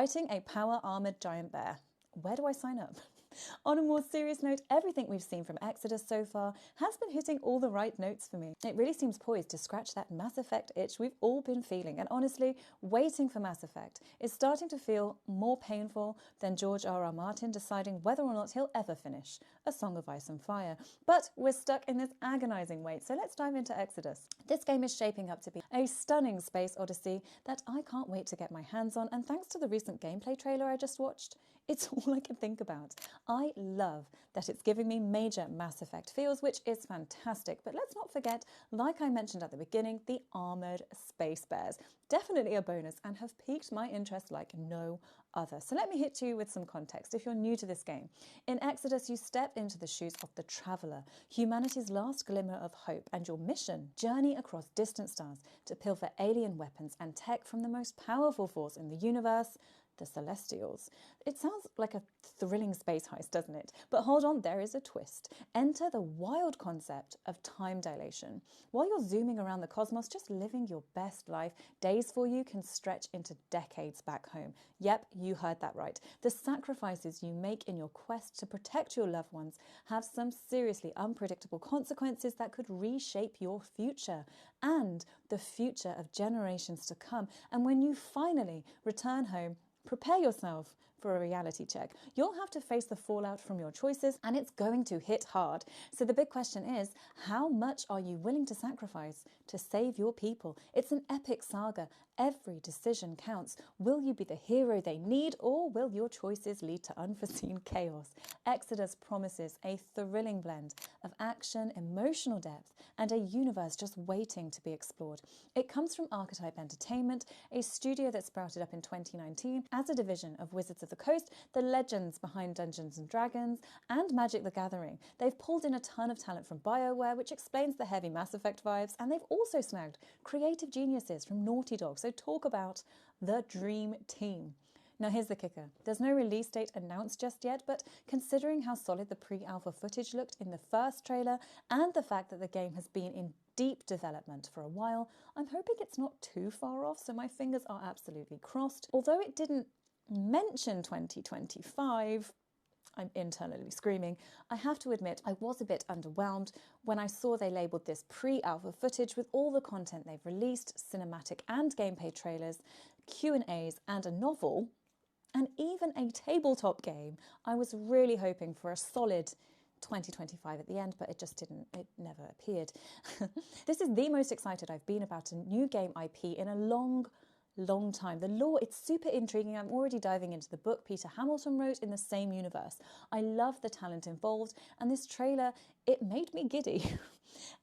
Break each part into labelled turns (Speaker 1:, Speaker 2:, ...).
Speaker 1: Fighting a power-armoured giant bear. Where do I sign up? On a more serious note, everything we've seen from Exodus so far has been hitting all the right notes for me. It really seems poised to scratch that Mass Effect itch we've all been feeling, and honestly, waiting for Mass Effect is starting to feel more painful than George R.R. Martin deciding whether or not he'll ever finish A Song of Ice and Fire. But we're stuck in this agonising wait, so let's dive into Exodus. This game is shaping up to be a stunning space odyssey that I can't wait to get my hands on, and thanks to the recent gameplay trailer I just watched, it's all I can think about. I love that it's giving me major Mass Effect feels, which is fantastic. But let's not forget, like I mentioned at the beginning, the armoured space bears. Definitely a bonus and have piqued my interest like no other. So let me hit you with some context if you're new to this game. In Exodus, you step into the shoes of the Traveller, humanity's last glimmer of hope, and your mission, journey across distant stars to pilfer alien weapons and tech from the most powerful force in the universe, the Celestials. It sounds like a thrilling space heist, doesn't it? But hold on, there is a twist. Enter the wild concept of time dilation. While you're zooming around the cosmos, just living your best life, days for you can stretch into decades back home. Yep, you heard that right. The sacrifices you make in your quest to protect your loved ones have some seriously unpredictable consequences that could reshape your future and the future of generations to come. And when you finally return home, prepare yourself for a reality check. You'll have to face the fallout from your choices, and it's going to hit hard. So the big question is, how much are you willing to sacrifice to save your people? It's an epic saga. Every decision counts. Will you be the hero they need, or will your choices lead to unforeseen chaos? Exodus promises a thrilling blend of action, emotional depth, and a universe just waiting to be explored. It comes from Archetype Entertainment, a studio that sprouted up in 2019 as a division of Wizards of the Coast, the legends behind Dungeons & Dragons, and Magic the Gathering. They've pulled in a ton of talent from BioWare, which explains the heavy Mass Effect vibes, and they've also snagged creative geniuses from Naughty Dog. So talk about the dream team. Now here's the kicker. There's no release date announced just yet, but considering how solid the pre-alpha footage looked in the first trailer and the fact that the game has been in deep development for a while, I'm hoping it's not too far off, so my fingers are absolutely crossed. Although it didn't mention 2025, I'm internally screaming, I have to admit I was a bit underwhelmed when I saw they labelled this pre-alpha footage with all the content they've released, cinematic and gameplay trailers, Q&As and a novel, and even a tabletop game. I was really hoping for a solid 2025 at the end, but it never appeared. This is the most excited I've been about a new game IP in a long time. The lore, it's super intriguing. I'm already diving into the book Peter Hamilton wrote in the same universe. I love the talent involved, and this trailer, it made me giddy.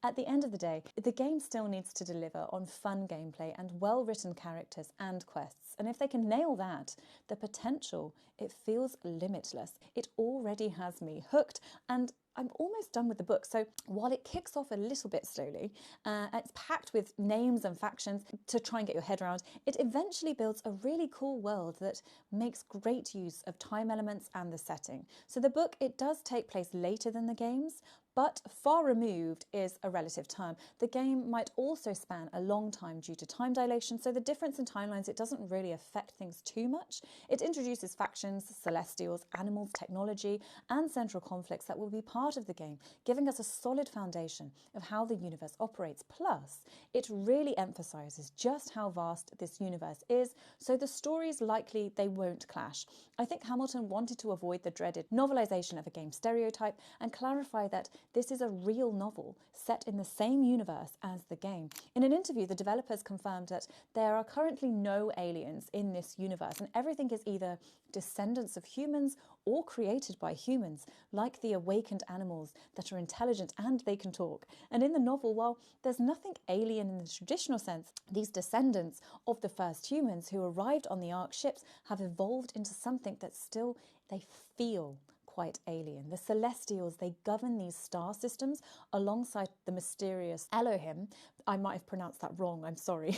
Speaker 1: At the end of the day, the game still needs to deliver on fun gameplay and well-written characters and quests. And if they can nail that, the potential, it feels limitless. It already has me hooked, and I'm almost done with the book. So while it kicks off a little bit slowly, it's packed with names and factions to try and get your head around, it eventually builds a really cool world that makes great use of time elements and the setting. So the book, it does take place later than the games, but far removed is a relative term. The game might also span a long time due to time dilation, so the difference in timelines, it doesn't really affect things too much. It introduces factions, celestials, animals, technology, and central conflicts that will be part of the game, giving us a solid foundation of how the universe operates. Plus, it really emphasises just how vast this universe is, so the stories likely they won't clash. I think Hamilton wanted to avoid the dreaded novelisation of a game stereotype and clarify that this is a real novel set in the same universe as the game. In an interview, the developers confirmed that there are currently no aliens in this universe, and everything is either descendants of humans or created by humans, like the awakened animals that are intelligent and they can talk. And in the novel, while there's nothing alien in the traditional sense, these descendants of the first humans who arrived on the Ark ships have evolved into something that still, they feel quite alien. The Celestials, they govern these star systems alongside the mysterious Elohim. I might have pronounced that wrong, I'm sorry.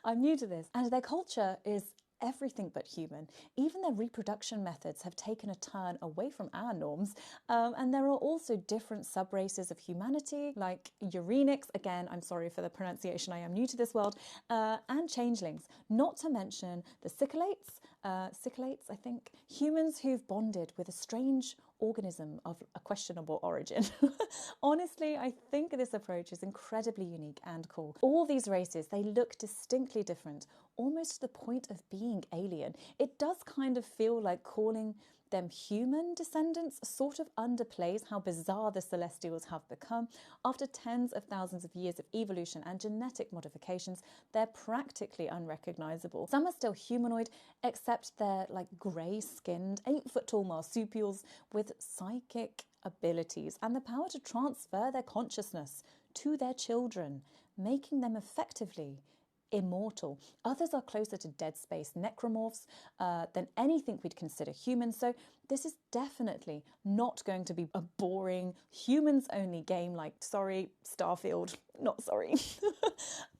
Speaker 1: I'm new to this. And their culture is everything but human. Even their reproduction methods have taken a turn away from our norms. And there are also different sub-races of humanity, like Eurenics, again, I'm sorry for the pronunciation, I am new to this world, and changelings, not to mention the Sicylates, Cichlidates, I think. Humans who've bonded with a strange organism of a questionable origin. Honestly, I think this approach is incredibly unique and cool. All these races, they look distinctly different, almost to the point of being alien. It does kind of feel like calling them human descendants sort of underplays how bizarre the Celestials have become. After tens of thousands of years of evolution and genetic modifications, they're practically unrecognizable. Some are still humanoid, except they're like grey-skinned, 8-foot-tall marsupials with psychic abilities and the power to transfer their consciousness to their children, making them effectively immortal. Others are closer to Dead Space necromorphs than anything we'd consider human, so this is definitely not going to be a boring, humans-only game like, sorry, Starfield, not sorry.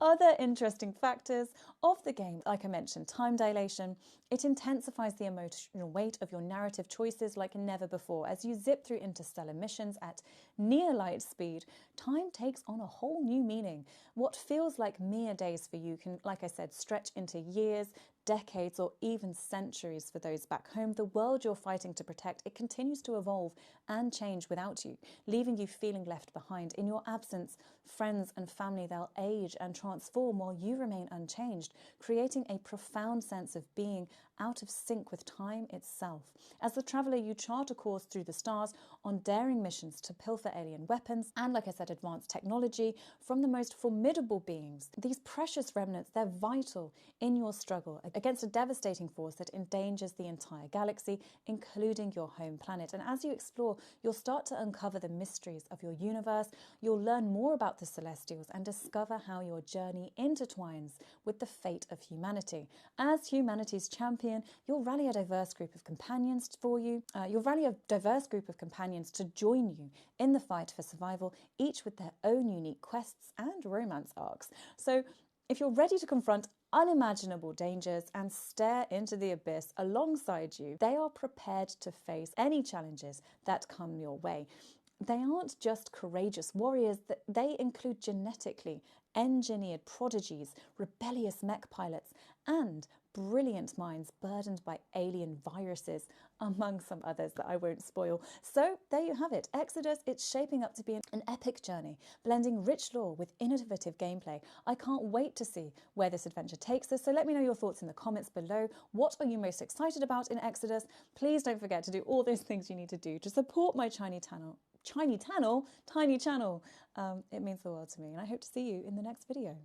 Speaker 1: Other interesting factors of the game, like I mentioned, time dilation. It intensifies the emotional weight of your narrative choices like never before. As you zip through interstellar missions at near light speed, time takes on a whole new meaning. What feels like mere days for you can, like I said, stretch into years, decades, or even centuries for those back home. The world you're fighting to protect, it continues to evolve and change without you, leaving you feeling left behind. In your absence, friends and family, they'll age and transform while you remain unchanged, creating a profound sense of being out of sync with time itself. As the traveller, you chart a course through the stars on daring missions to pilfer alien weapons and, like I said, advanced technology from the most formidable beings. These precious remnants, they're vital in your struggle against a devastating force that endangers the entire galaxy, including your home planet. And as you explore, you'll start to uncover the mysteries of your universe. You'll learn more about the Celestials and discover how your journey intertwines with the fate of humanity. As humanity's champion, you'll rally a diverse group of companions for you. You'll rally a diverse group of companions to join you in the fight for survival, each with their own unique quests and romance arcs. So if you're ready to confront unimaginable dangers and stare into the abyss alongside you, they are prepared to face any challenges that come your way. They aren't just courageous warriors, they include genetically engineered prodigies, rebellious mech pilots, and brilliant minds burdened by alien viruses, among some others that I won't spoil. So there you have it. Exodus, it's shaping up to be an epic journey, blending rich lore with innovative gameplay. I can't wait to see where this adventure takes us, so let me know your thoughts in the comments below. What are you most excited about in Exodus? Please don't forget to do all those things you need to do to support my tiny channel. It means the world to me, and I hope to see you in the next video.